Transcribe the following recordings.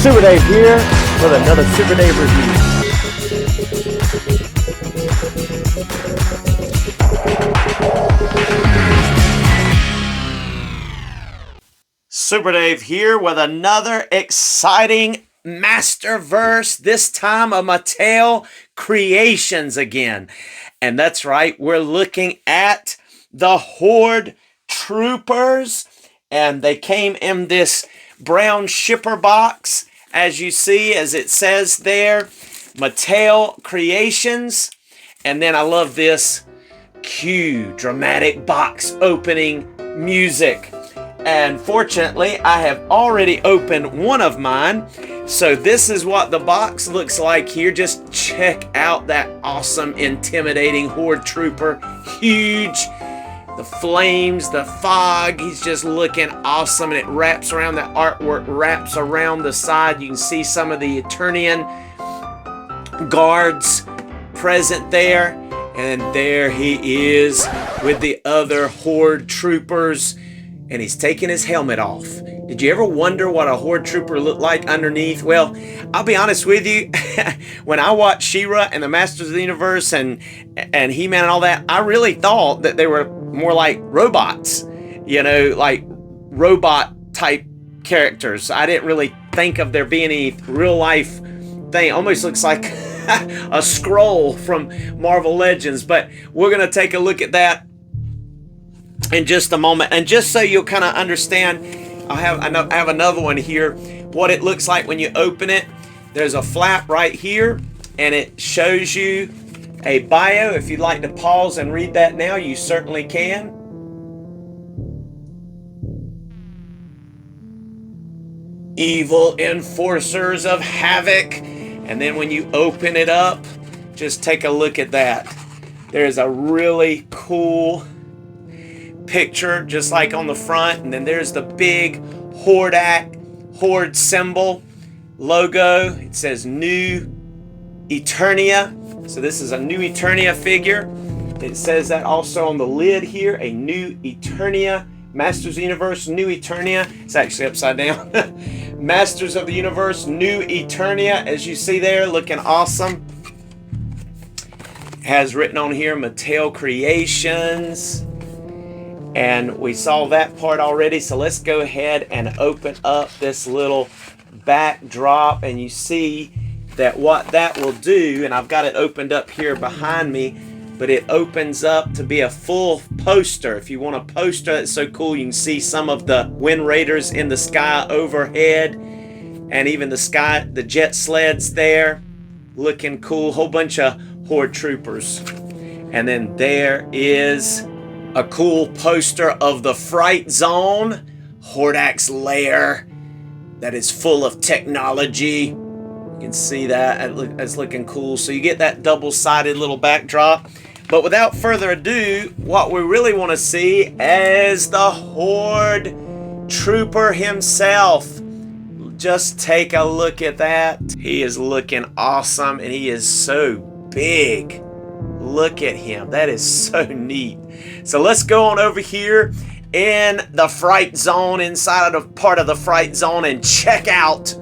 Super Dave here with another Super Dave review. Super Dave here with another exciting Masterverse, this time a Mattel Creations again. And that's right, we're looking at the Horde Troopers, and they came in this brown shipper box, as you see, as it says there, Mattel Creations. And then I love this cue, dramatic box opening music. And fortunately, I have already opened one of mine. So this is what the box looks like here. Just check out that awesome, intimidating Horde Trooper. Huge. The flames, the fog, he's just looking awesome, and it wraps around, that artwork wraps around the side. You can see some of the Eternian guards present there, and there he is with the other Horde troopers, and he's taking his helmet off. Did you ever wonder what a Horde trooper looked like underneath? Well, I'll be honest with you, when I watched She-Ra and the Masters of the Universe and He-Man and all that, I really thought that they were more like robots, you know, like robot type characters. I didn't really think of there being any real life thing. Almost looks like a scroll from Marvel Legends, but we're gonna take a look at that in just a moment. And just so you'll kind of understand, I have another one here, what it looks like when you open it. There's a flap right here, and it shows you a bio. If you'd like to pause and read that now, you certainly can. Evil enforcers of havoc. And then when you open it up, just take a look at that. There's a really cool picture, just like on the front. And then there's the big Horde symbol logo. It says New Eternia. So this is a New Eternia figure. It says that also on the lid here, a New Eternia, Masters of the Universe, New Eternia. It's actually upside down. Masters of the Universe, New Eternia, as you see there, looking awesome. It has written on here, Mattel Creations. And we saw that part already, so let's go ahead and open up this little backdrop, and you see that what that will do, and I've got it opened up here behind me, but it opens up to be a full poster. If you want a poster, that's so cool. You can see some of the Wind Raiders in the sky overhead, and even the jet sleds there, looking cool. Whole bunch of Horde troopers. And then there is a cool poster of the Fright Zone, Hordak's lair, that is full of technology. You can see that, it's looking cool. So you get that double-sided little backdrop. But without further ado, what we really want to see is the Horde Trooper himself. Just take a look at that. He is looking awesome, and he is so big. Look at him. That is so neat. So let's go on over here in the Fright Zone, inside of part of the Fright Zone, and check out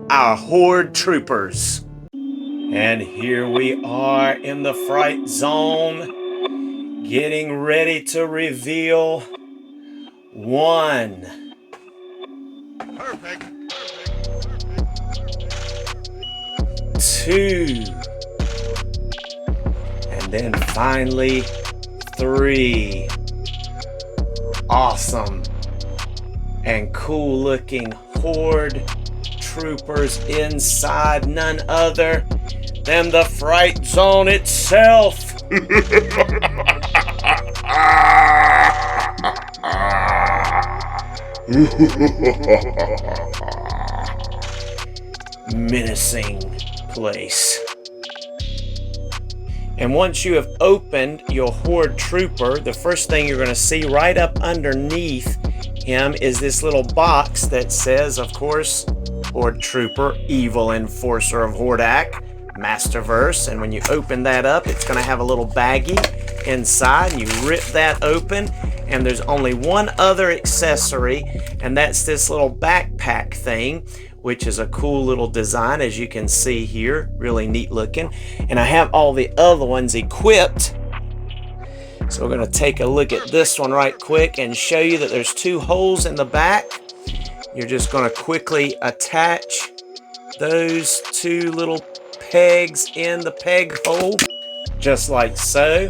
our Horde Troopers. And here we are in the Fright Zone, getting ready to reveal one. Perfect. Two. And then finally, 3. Awesome and cool looking Horde Troopers inside, none other than the Fright Zone itself. Menacing place. And once you have opened your Horde Trooper, the first thing you're going to see right up underneath him is this little box that says, of course, Horde Trooper, Evil Enforcer of Hordak, Masterverse. And when you open that up, it's going to have a little baggie inside, and you rip that open, And there's only one other accessory, and that's this little backpack thing, which is a cool little design, as you can see here. Really neat looking. And I have all the other ones equipped. So we're going to take a look at this one right quick and show you that there's 2 holes in the back. You're just going to quickly attach those 2 little pegs in the peg hole, just like so.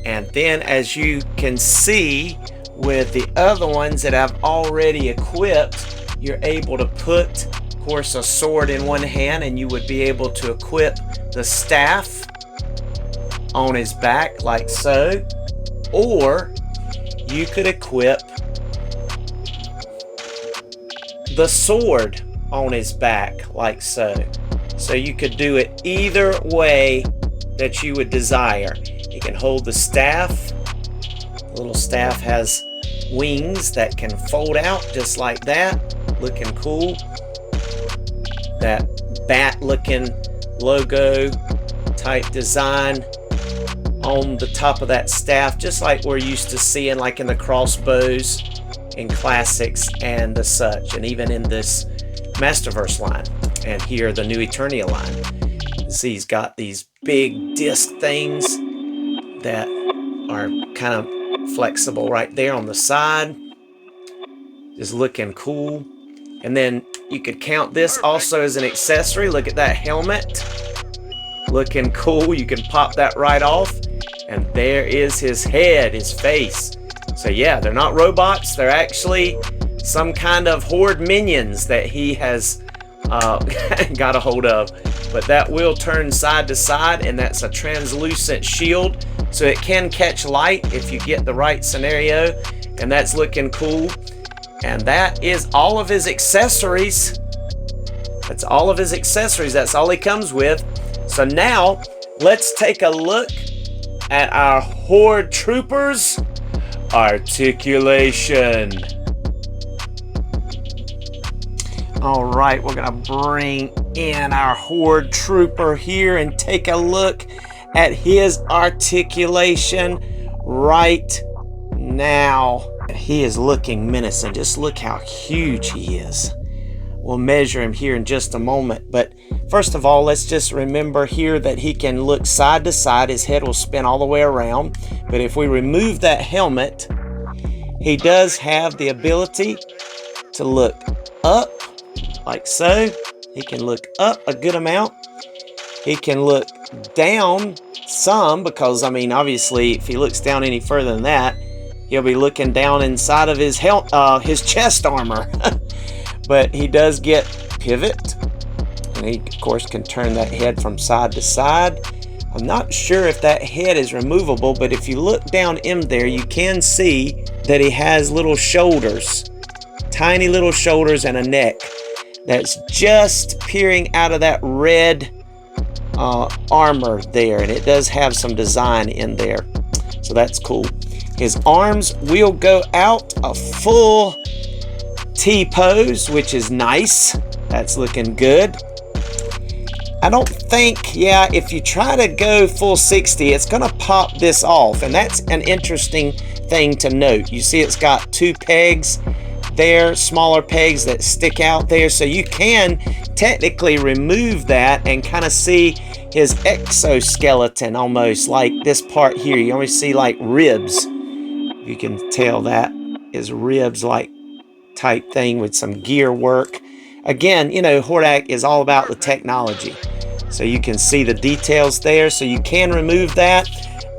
And then, as you can see with the other ones that I've already equipped, you're able to put, of course, a sword in one hand, and you would be able to equip the staff on his back like so. Or you could equip the sword on his back like so. So you could do it either way that you would desire. You can hold the staff. The little staff has wings that can fold out just like that. Looking cool. That bat looking logo type design on the top of that staff, just like we're used to seeing like in the crossbows in classics and the such, and even in this Masterverse line, and here the new Eternia line. See, he's got these big disc things that are kind of flexible right there on the side. Just looking cool. And then you could count this also as an accessory. Look at that helmet. Looking cool. You can pop that right off. And there is his head, his face. So yeah, they're not robots. They're actually some kind of Horde minions that he has got a hold of. But that will turn side to side, and that's a translucent shield. So it can catch light if you get the right scenario. And that's looking cool. And that is all of his accessories. That's all of his accessories. That's all he comes with. So now, let's take a look at our Horde troopers. Articulation. All right, we're gonna bring in our Horde trooper here and take a look at his articulation right now. He is looking menacing. Just look how huge he is. We'll measure him here in just a moment, but first of all, let's just remember here that he can look side to side. His head will spin all the way around. But if we remove that helmet, he does have the ability to look up like so. He can look up a good amount. He can look down some because, I mean, obviously, if he looks down any further than that, he'll be looking down inside of his chest armor. But he does get pivot, and he of course can turn that head from side to side. I'm not sure if that head is removable, but if you look down in there, you can see that he has little shoulders, tiny little shoulders and a neck that's just peering out of that red armor there, and it does have some design in there, so that's cool. His arms will go out a full T-pose, which is nice. That's looking good. I don't think, yeah, if you try to go full 60, it's going to pop this off, and that's an interesting thing to note. You see it's got 2 pegs there, smaller pegs that stick out there, so you can technically remove that and kind of see his exoskeleton almost, like this part here. You always see like ribs. You can tell that is ribs like type thing with some gear work. Again, you know, Horde is all about the technology. So you can see the details there, so you can remove that.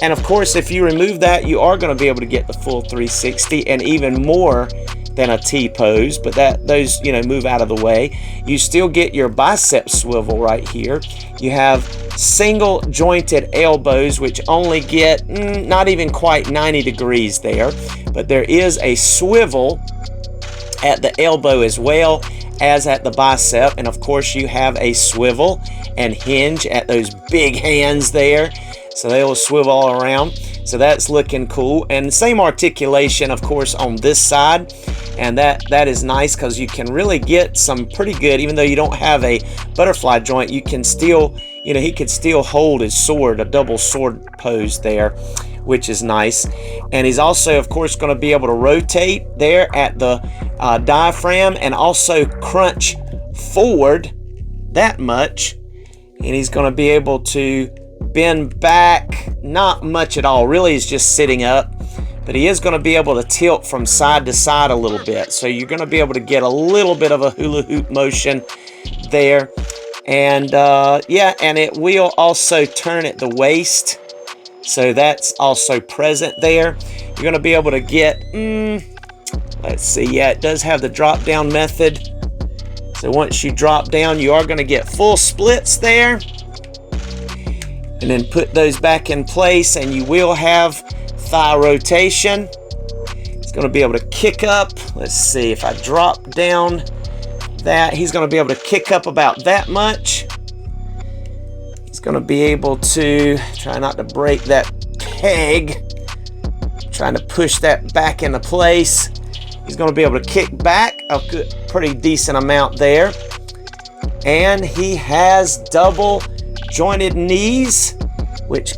And of course, if you remove that, you are going to be able to get the full 360 and even more than a T-pose, but those, you know, move out of the way. You still get your bicep swivel right here. You have single jointed elbows, which only get not even quite 90 degrees there, but there is a swivel at the elbow as well as at the bicep, and of course you have a swivel and hinge at those big hands there, so they will swivel all around. So that's looking cool, and same articulation of course on this side, and that is nice because you can really get some pretty good, even though you don't have a butterfly joint, you can still, you know, he could still hold his sword, a double sword pose there which is nice. And he's also, of course, going to be able to rotate there at the diaphragm and also crunch forward that much. And he's going to be able to bend back, not much at all. Really, he's just sitting up. But he is going to be able to tilt from side to side a little bit. So you're going to be able to get a little bit of a hula hoop motion there. And yeah, and it will also turn at the waist. So that's also present there. You're going to be able to get, let's see, yeah, it does have the drop down method. So once you drop down, you are going to get full splits there. And then put those back in place, and you will have thigh rotation. He's going to be able to kick up. Let's see, if I drop down that, he's going to be able to kick up about that much. He's going to be able to try not to break that peg, trying to push that back into place. He's going to be able to kick back a good, pretty decent amount there. And he has double jointed knees, which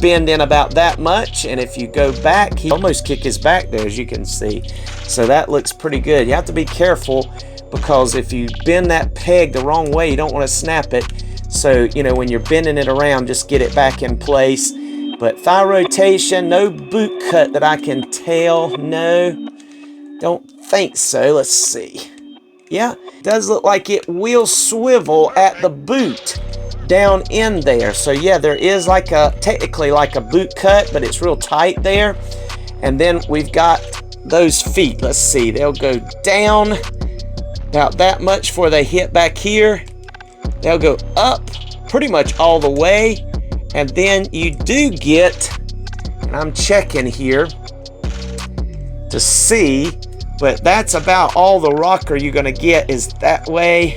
bend in about that much. And if you go back, he almost kick his back there, as you can see. So that looks pretty good. You have to be careful, because if you bend that peg the wrong way, you don't want to snap it. So, you know, when you're bending it around, just get it back in place. But thigh rotation, no boot cut that I can tell. No, don't think so. Let's see. Yeah, does look like it will swivel at the boot down in there. So yeah, there is like a, technically like a boot cut, but it's real tight there. And then we've got those feet. Let's see, they'll go down about that much before they hit back here. They'll go up pretty much all the way. And then you do get, and I'm checking here to see, but that's about all the rocker you're gonna get is that way.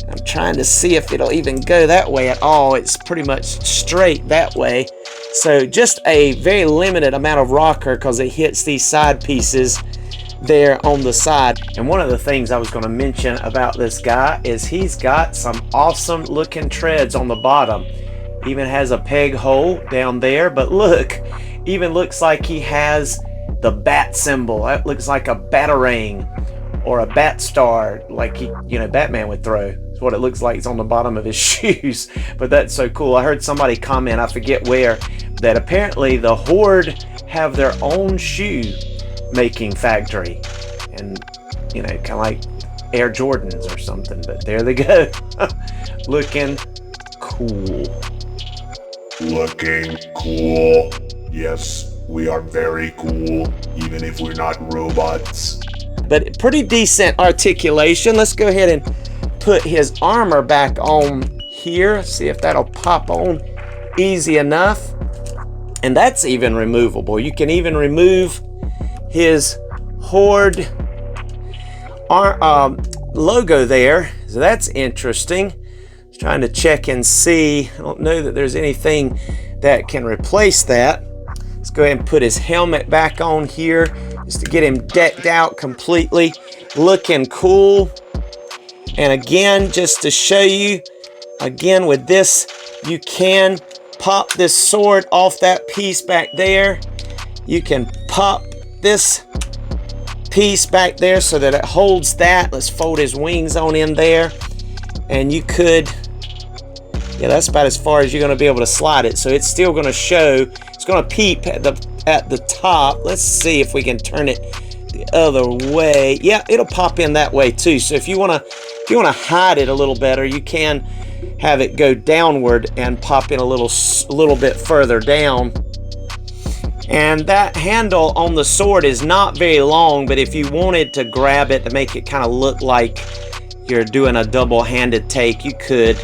I'm trying to see if it'll even go that way at all. It's pretty much straight that way. So just a very limited amount of rocker, because it hits these side pieces there on the side. And one of the things I was going to mention about this guy is he's got some awesome looking treads on the bottom. Even has a peg hole down there, but look, even looks like he has the bat symbol. That looks like a batarang or a bat star, like he, you know, Batman would throw. It's what it looks like. It's on the bottom of his shoes. But that's so cool. I heard somebody comment, I forget where, that apparently the Horde have their own shoe making factory, and you know, kind of like Air Jordans or something. But there they go. Looking cool. Looking cool. Yes, we are very cool, even if we're not robots. But pretty decent articulation. Let's go ahead and put his armor back on here. See if that'll pop on easy enough. And that's even removable. You can even remove his Horde logo there. So that's interesting. Just trying to check and see. I don't know that there's anything that can replace that. Let's go ahead and put his helmet back on here just to get him decked out completely. Looking cool. And again, just to show you, again with this, you can pop this sword off that piece back there. You can pop this piece back there so that it holds that. Let's fold his wings on in there. And you could, yeah, that's about as far as you're going to be able to slide it. So it's still going to show, it's going to peep at the top. Let's see if we can turn it the other way. Yeah, it'll pop in that way too. So if you want to hide it a little better, you can have it go downward and pop in a little bit further down. And that handle on the sword is not very long, but if you wanted to grab it to make it kind of look like you're doing a double-handed take, you could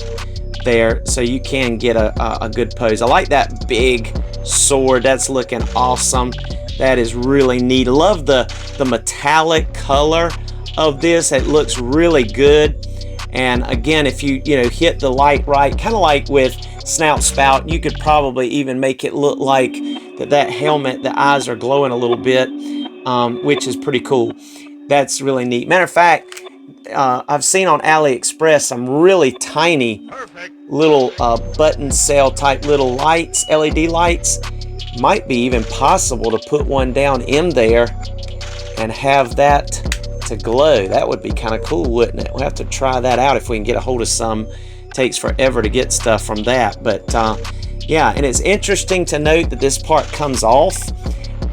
there, so you can get a good pose. I like that big sword. That's looking awesome. That is really neat. I love the metallic color of this. It looks really good. And again, if you hit the light right, kind of like with Snout Spout, you could probably even make it look like that helmet, the eyes are glowing a little bit, which is pretty cool. That's really neat. Matter of fact, I've seen on AliExpress some really tiny little button cell type little lights, LED lights, Might be even possible to put one down in there and have that to glow. That would be kind of cool, wouldn't it? We'll have to try that out if we can get a hold of some. It takes forever to get stuff from that, but yeah, and it's interesting to note that this part comes off,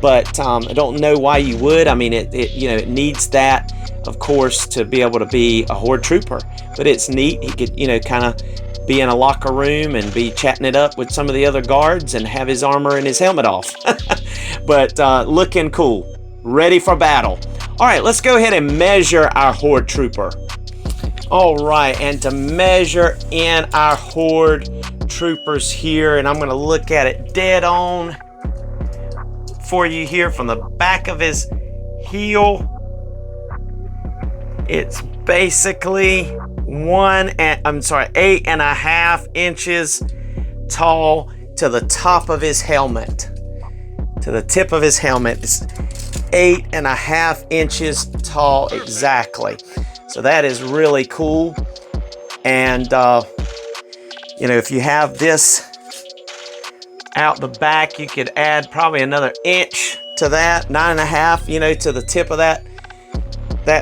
but I don't know why you would. I mean, it it needs that, of course, to be able to be a Horde trooper, but it's neat. He could, kind of be in a locker room and be chatting it up with some of the other guards and have his armor and his helmet off. But looking cool, ready for battle. All right, let's go ahead and measure our Horde trooper. All right, and to measure in our Horde troopers here, and I'm going to look at it dead on for you here from the back of his heel. It's basically 8.5 inches tall to the top of his helmet. To the tip of his helmet, it's 8.5 inches tall exactly. So that is really cool. And if you have this out the back, you could add probably another inch to that, 9.5, to the tip of that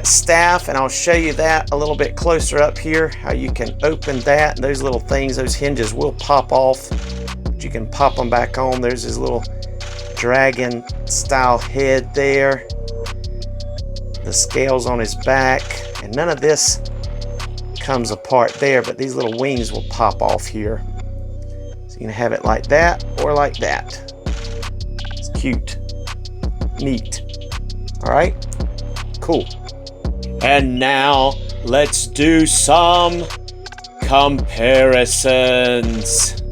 staff, and I'll show you that a little bit closer up here, how you can open that. Those little things, those hinges will pop off, but you can pop them back on. There's his little dragon style head there, the scales on his back, and none of this comes apart there, but these little wings will pop off here. So you can have it like that or like that. It's cute, neat. All right, cool. And now let's do some comparisons.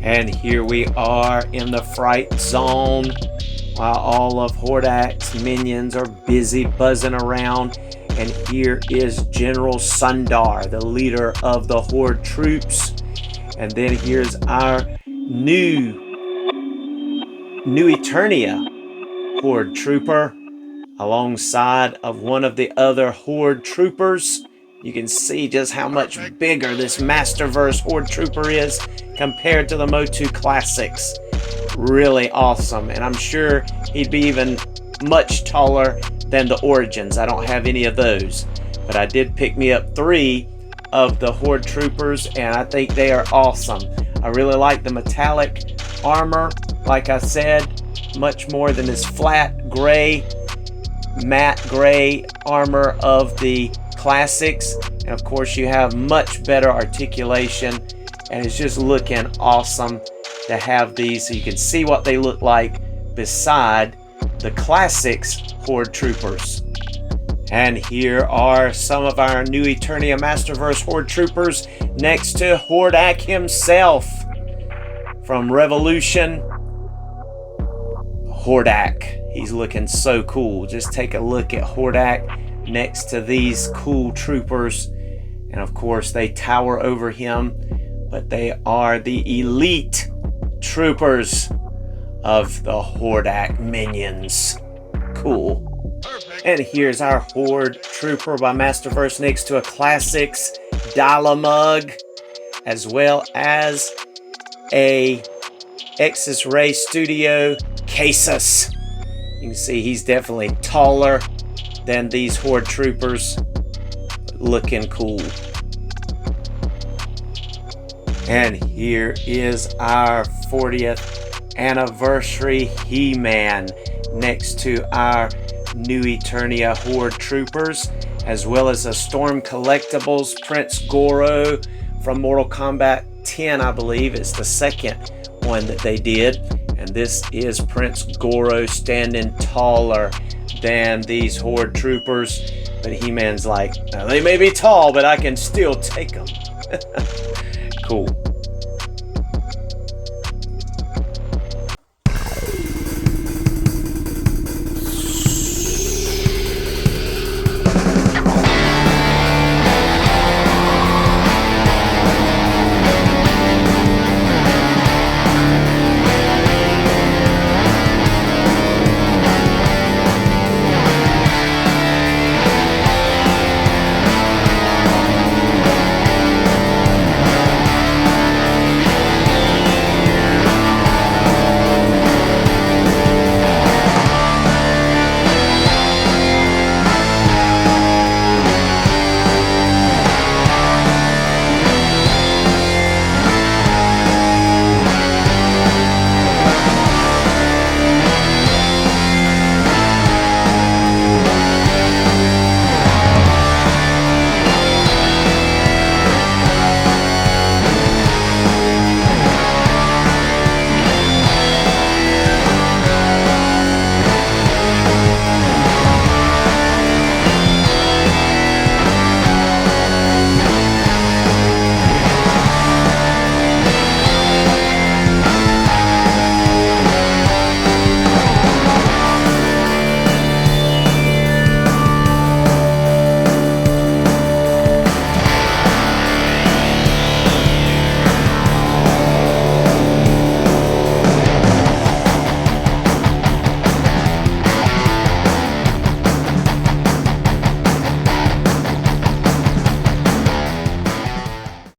And here we are in the fright zone while all of Hordak's minions are busy buzzing around. And here is General Sundar, the leader of the Horde troops. And then here's our new Eternia Horde trooper, alongside of one of the other Horde troopers. You can see just how much bigger this Masterverse Horde trooper is compared to the Motu Classics. Really awesome, and I'm sure he'd be even much taller than the Origins. I don't have any of those, but I did pick me up 3 of the Horde troopers, and I think they are awesome. I really like the metallic armor, like I said, much more than this flat gray, matte gray armor of the classics. And of course you have much better articulation, and it's just looking awesome to have these so you can see what they look like beside the classics Horde troopers. And here are some of our new Eternia Masterverse Horde troopers next to Hordak himself from Revolution. Hordak, he's looking so cool. Just take a look at Hordak next to these cool troopers, and of course they tower over him, but they are the elite troopers of the Hordak minions. Cool. And here's our Horde trooper by Masterverse next to a classics Dalamug, as well as a Exus Ray Studio Casus. You can see he's definitely taller than these Horde troopers, looking cool. And here is our 40th anniversary He-Man next to our new Eternia Horde troopers, as well as a Storm Collectibles Prince Goro from Mortal Kombat 10, I believe. It's the second one that they did. And this is Prince Goro standing taller than these Horde troopers. But He-Man's like, now, they may be tall, but I can still take them. Cool.